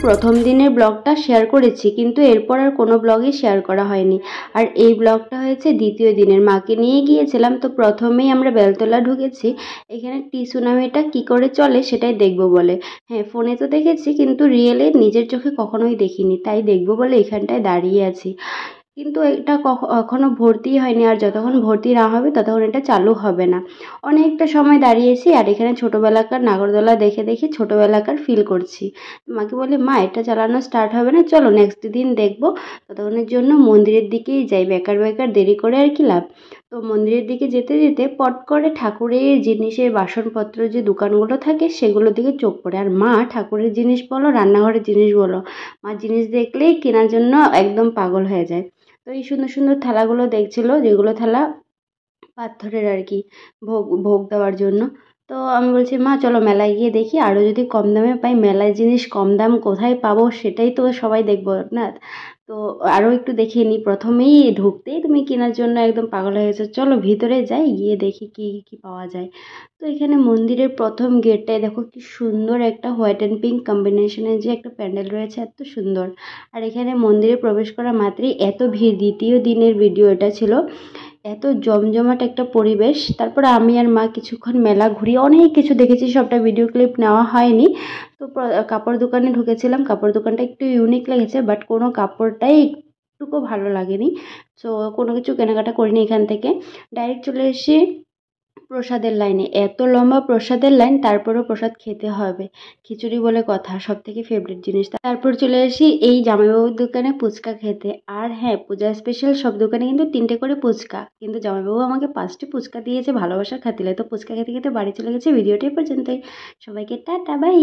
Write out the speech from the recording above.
প্রথম দিনের ব্লগটা শেয়ার করেছি, কিন্তু এরপর আর কোনো ব্লগই শেয়ার করা হয়নি। আর এই ব্লগটা হয়েছে দ্বিতীয় দিনের। মাকে নিয়ে গিয়েছিলাম, তো প্রথমেই আমরা বেলতলা ঢুকেছি। এখানে টি সুনামিটা কী করে চলে সেটাই দেখব বলে। হ্যাঁ, ফোনে তো দেখেছি, কিন্তু রিয়েলে নিজের চোখে কখনোই দেখিনি, তাই দেখব বলে এখানটায় দাঁড়িয়ে আছি। কিন্তু এটা এখনও ভর্তি হয়নি, আর যতক্ষণ ভর্তি না হবে ততক্ষণ এটা চালু হবে না। অনেকটা সময় দাঁড়িয়েছি, আর এখানে ছোটোবেলাকার নাগরদোলা দেখে দেখে ছোটোবেলাকার ফিল করছি। মাকে বলি, মা এটা চালানো স্টার্ট হবে না, চলো নেক্সট দিন দেখবো, ততক্ষণের জন্য মন্দিরের দিকেই যাই, বেকার বেকার দেরি করে আর কি লাভ। তো মন্দিরের দিকে যেতে যেতে পট করে ঠাকুরের জিনিসের বাসনপত্র যে দোকানগুলো থাকে সেগুলোর দিকে চোখ পড়ে। আর মা ঠাকুরের জিনিস বলো, রান্নাঘরের জিনিস বলো, মা জিনিস দেখলেই কেনার জন্য একদম পাগল হয়ে যায়। তো এই সুন্দর সুন্দর থালাগুলো দেখছিল, যেগুলো থালা পাথরের আর কি, ভোগ ভোগ দেওয়ার জন্য। তো আমি বলছি, মা চলো মেলায় গিয়ে দেখি, আরও যদি কম দামে পাই। মেলায় জিনিস কম দাম কোথায় পাবো সেটাই তো সবাই দেখবো না। তো আরও একটু দেখিয়ে নিই, প্রথমেই ঢুকতেই তুমি কেনার জন্য একদম পাগল হয়ে গেছো, চলো ভিতরে যাই, গিয়ে দেখি কি কি পাওয়া যায়। তো এখানে মন্দিরের প্রথম গেটটায় দেখো কি সুন্দর একটা হোয়াইট অ্যান্ড পিঙ্ক কম্বিনেশনের যে একটা প্যান্ডেল রয়েছে, এত সুন্দর। আর এখানে মন্দিরে প্রবেশ করা মাত্রই এত ভিড়, দ্বিতীয় দিনের ভিডিও এটা ছিল, এত জমজমাট একটা পরিবেশ। তারপরে আমি আর মা কিছুক্ষণ মেলা ঘুরি, অনেক কিছু দেখেছি, সবটা ভিডিও ক্লিপ নেওয়া হয়নি। তো কাপড় দোকানে ঢুকেছিলাম, কাপড় দোকানটা একটু ইউনিক লেগেছে, বাট কোনো কাপড়টাই একটুকু ভালো লাগেনি। সো কোনো কিছু কেনাকাটা করিনি এখান থেকে, ডাইরেক্ট চলে এসেছি প্রসাদের লাইনে। এত লম্বা প্রসাদের লাইন, তারপরেও প্রসাদ খেতে হবে, খিচুড়ি বলে কথা, সব থেকে ফেভারিট জিনিস। তারপর চলে আসি এই জামাইবাবুর দোকানে ফুচকা খেতে। আর হ্যাঁ, পূজা স্পেশাল সব দোকানে কিন্তু 3টে করে ফুচকা, কিন্তু জামাইবাবু আমাকে 5টে ফুচকা দিয়েছে ভালোবাসার খাতিরে। তো ফুচকা খেতে খেতে বাড়ি চলে গেছে। ভিডিওটা এই পর্যন্তই, সবাইকে টাটা বাই।